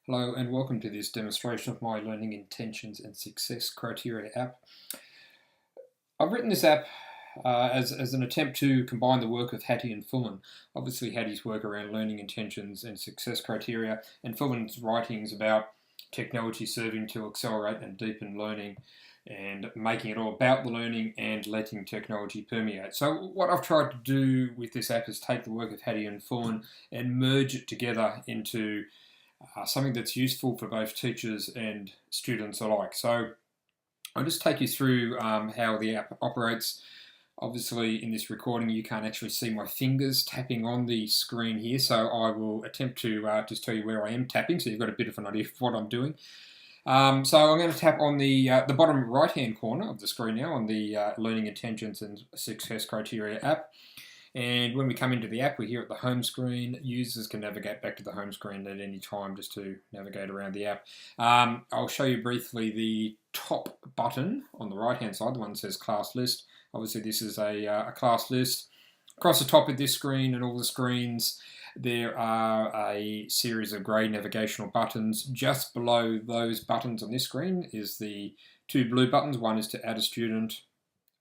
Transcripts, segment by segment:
Hello and welcome to this demonstration of my Learning Intentions and Success Criteria app. I've written this app as an attempt to combine the work of Hattie and Fullan. Obviously Hattie's work around learning intentions and success criteria, and Fullan's writings about technology serving to accelerate and deepen learning and making it all about the learning and letting technology permeate. So what I've tried to do with this app is take the work of Hattie and Fullan and merge it together into something that's useful for both teachers and students alike. So I'll just take you through how the app operates. Obviously in this recording you can't actually see my fingers tapping on the screen here, so I will attempt to just tell you where I am tapping so you've got a bit of an idea of what I'm doing. So I'm going to tap on the bottom right hand corner of the screen now on the Learning Intentions and Success Criteria app. And when we come into the app, we're here at the home screen. Users can navigate back to the home screen at any time just to navigate around the app. I'll show you briefly the top button on the right-hand side, the one that says Class List. Obviously, this is a class list. Across the top of this screen and all the screens, there are a series of grey navigational buttons. Just below those buttons on this screen is the two blue buttons. One is to add a student,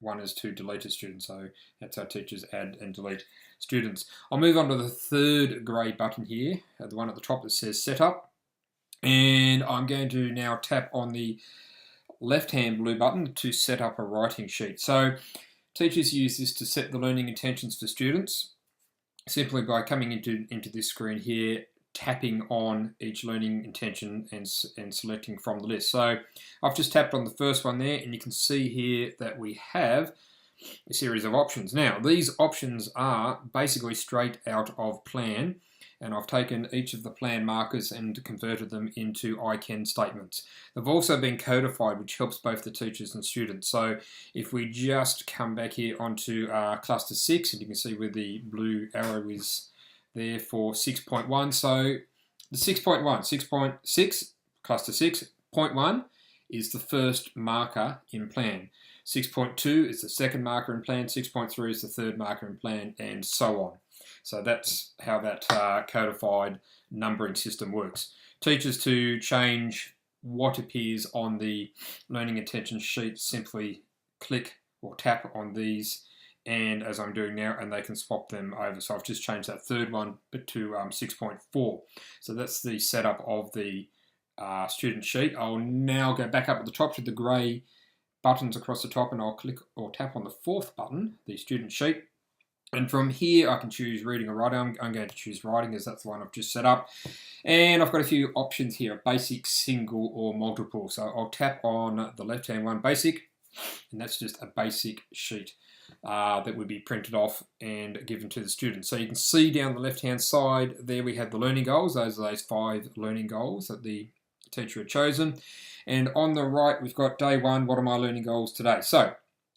one is to delete a student, so that's how teachers add and delete students. I'll move on to the third grey button here, the one at the top that says Setup, and I'm going to now tap on the left-hand blue button to set up a writing sheet. So teachers use this to set the learning intentions for students simply by coming into this screen here, tapping on each learning intention and selecting from the list. So I've just tapped on the first one there, and you can see here that we have a series of options. Now these options are basically straight out of Plan, and I've taken each of the plan markers and converted them into I can statements. They've also been codified, which helps both the teachers and students. So if we just come back here onto cluster 6, and you can see where the blue arrow is there for 6.1. So the 6.6, cluster 6.1 is the first marker in Plan. 6.2 is the second marker in Plan, 6.3 is the third marker in Plan, and so on. So that's how that codified numbering system works. Teachers, to change what appears on the learning intention sheet, simply click or tap on these, and as I'm doing now, and they can swap them over. So I've just changed that third one but to 6.4. So that's the setup of the student sheet. I'll now go back up at the top to the grey buttons across the top, and I'll click or tap on the fourth button, the student sheet. And from here I can choose reading or writing. I'm going to choose writing as that's the one I've just set up. And I've got a few options here, basic, single or multiple. So I'll tap on the left hand one, basic, and that's just a basic sheet that would be printed off and given to the students. So you can see down the left hand side there we have the learning goals. Those are those 5 learning goals that the teacher had chosen. And on the right we've got day 1, what are my learning goals today? So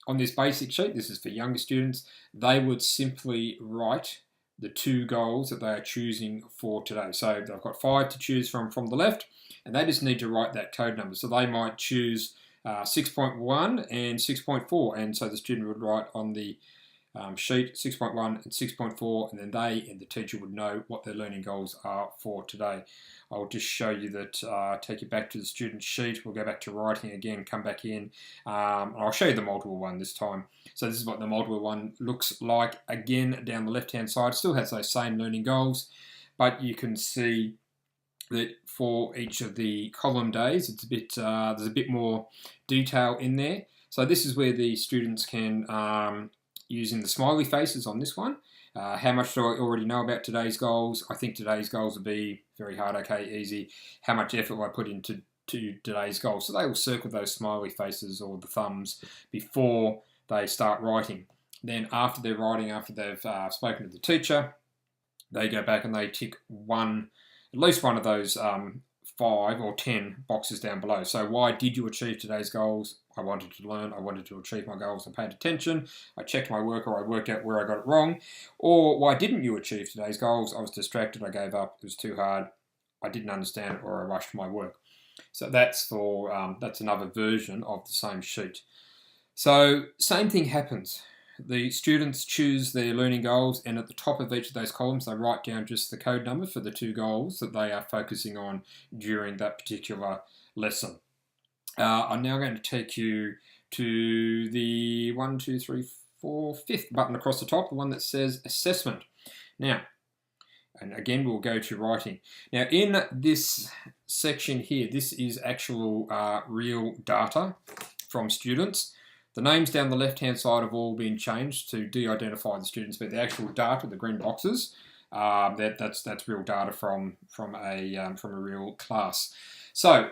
on this basic sheet, this is for younger students, they would simply write the 2 goals that they are choosing for today. So they've got 5 to choose from the left, and they just need to write that code number. So they might choose 6.1 and 6.4, and so the student would write on the sheet 6.1 and 6.4, and then they and the teacher would know what their learning goals are for today. I'll just show you that, take you back to the student sheet. We'll go back to writing again, come back in, and I'll show you the multiple one this time. So this is what the multiple one looks like. Again, down the left hand side, still has those same learning goals, but you can see that for each of the column days, it's a bit there's a bit more detail in there. So this is where the students can, using the smiley faces on this one, how much do I already know about today's goals? I think today's goals will be very hard, okay, easy. How much effort will I put into today's goals? So they will circle those smiley faces or the thumbs before they start writing. Then after they're writing, after they've spoken to the teacher, they go back and they tick at least one of those 5 or 10 boxes down below. So why did you achieve today's goals? I wanted to learn, I wanted to achieve my goals and paid attention, I checked my work, or I worked out where I got it wrong. Or why didn't you achieve today's goals? I was distracted, I gave up, it was too hard, I didn't understand it, or I rushed my work. So that's for that's another version of the same sheet. So same thing happens. the students choose their learning goals, and at the top of each of those columns they write down just the code number for the 2 goals that they are focusing on during that particular lesson. I'm now going to take you to the 1, 2, 3, 4, 5th button across the top, the one that says assessment. Now, and again, we'll go to writing. Now, in this section here, this is actual real data from students. The names down the left-hand side have all been changed to de-identify the students, but the actual data, the green boxes, that's real data from a real class. So,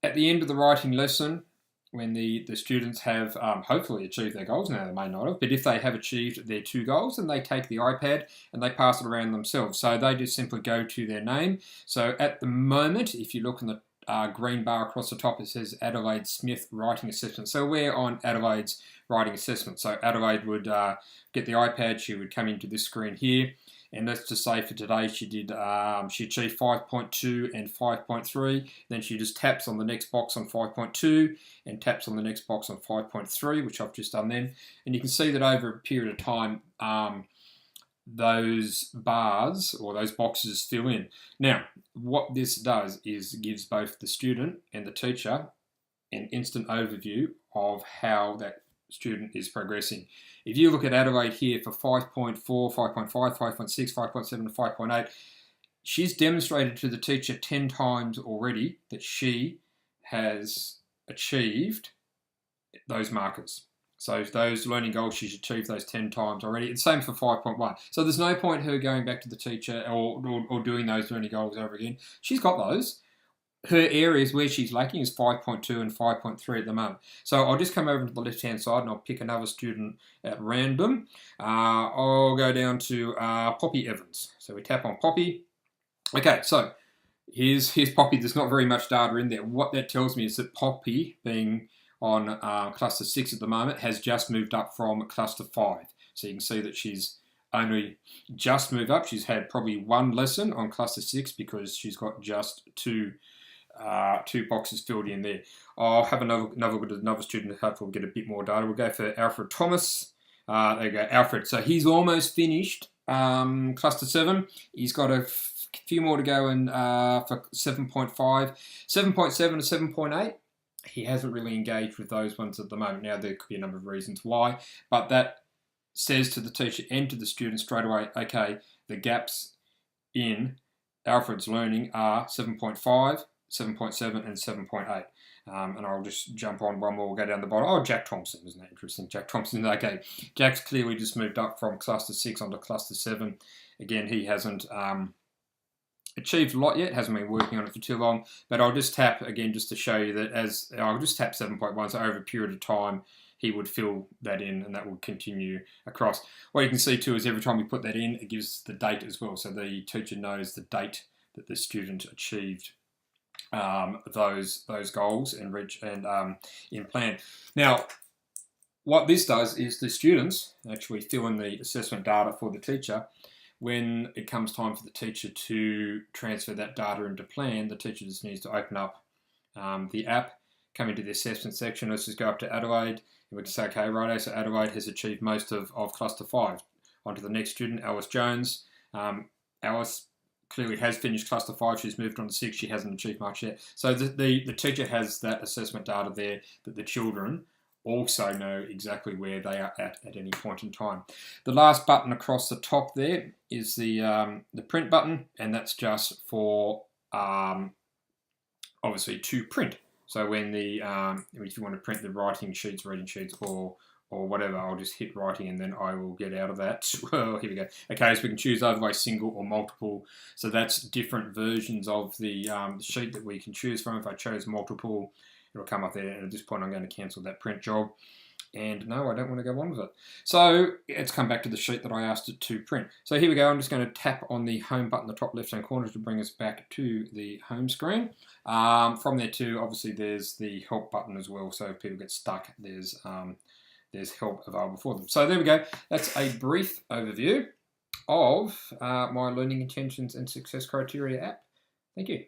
at the end of the writing lesson, when the students have hopefully achieved their goals, now they may not have, but if they have achieved their 2 goals, then they take the iPad and they pass it around themselves. So they just simply go to their name. So at the moment, if you look in the green bar across the top, it says Adelaide Smith Writing Assessment. So we're on Adelaide's Writing Assessment. So Adelaide would get the iPad, she would come into this screen here, and let's just say for today she did she achieved 5.2 and 5.3. Then she just taps on the next box on 5.2 and taps on the next box on 5.3, which I've just done then. And you can see that over a period of time, those bars or those boxes fill in. Now, what this does is gives both the student and the teacher an instant overview of how that student is progressing. If you look at Adelaide here for 5.4, 5.5, 5.6, 5.7, and 5.8, she's demonstrated to the teacher 10 times already that she has achieved those markers. So those learning goals, she's achieved those 10 times already. It's the same for 5.1. So there's no point her going back to the teacher or doing those learning goals over again. She's got those. Her areas where she's lacking is 5.2 and 5.3 at the moment. So I'll just come over to the left-hand side and I'll pick another student at random. I'll go down to Poppy Evans. So we tap on Poppy. Okay, so here's Poppy. There's not very much data in there. What that tells me is that Poppy, being on cluster 6 at the moment, has just moved up from cluster 5. So you can see that she's only just moved up. She's had probably 1 lesson on cluster 6 because she's got just 2 boxes filled in there. I'll have another look at another student. Hopefully we'll get a bit more data. We'll go for Alfred Thomas. There you go, Alfred. So he's almost finished cluster 7. He's got a few more to go in for 7.5. 7.7 and 7.8. He hasn't really engaged with those ones at the moment. Now, there could be a number of reasons why, but that says to the teacher and to the student straight away, okay, the gaps in Alfred's learning are 7.5, 7.7 and 7.8. And I'll just jump on one more, we'll go down the bottom. Oh, Jack Thompson, isn't that interesting? Jack Thompson, okay. Jack's clearly just moved up from cluster 6 onto cluster 7. Again, he hasn't achieved a lot yet, hasn't been working on it for too long, but I'll just tap again just to show you that I'll just tap 7.1, so over a period of time he would fill that in and that will continue across. What you can see too is every time we put that in, it gives the date as well, so the teacher knows the date that the student achieved those goals and in plan. Now, what this does is the students actually fill in the assessment data for the teacher. When it comes time for the teacher to transfer that data into plan, the teacher just needs to open up the app, come into the assessment section. Let's just go up to Adelaide, and we can say, okay, righto, so Adelaide has achieved most of cluster 5. On to the next student, Alice Jones. Alice clearly has finished cluster 5. She's moved on to 6. She hasn't achieved much yet. So the teacher has that assessment data there that the children also know exactly where they are at any point in time. The last button across the top there is the print button, and that's just for obviously to print. So when if you want to print the writing sheets, reading sheets, or whatever, I'll just hit writing and then I will get out of that. Well, here we go. Okay, so we can choose overlay single or multiple. So that's different versions of the sheet that we can choose from. If I chose multiple, it'll come up there, and at this point I'm going to cancel that print job. And no, I don't want to go on with it. So it's come back to the sheet that I asked it to print. So here we go. I'm just going to tap on the home button in the top left-hand corner to bring us back to the home screen. From there too, obviously there's the help button as well. So if people get stuck, there's help available for them. So there we go. That's a brief overview of my Learning Intentions and Success Criteria app. Thank you.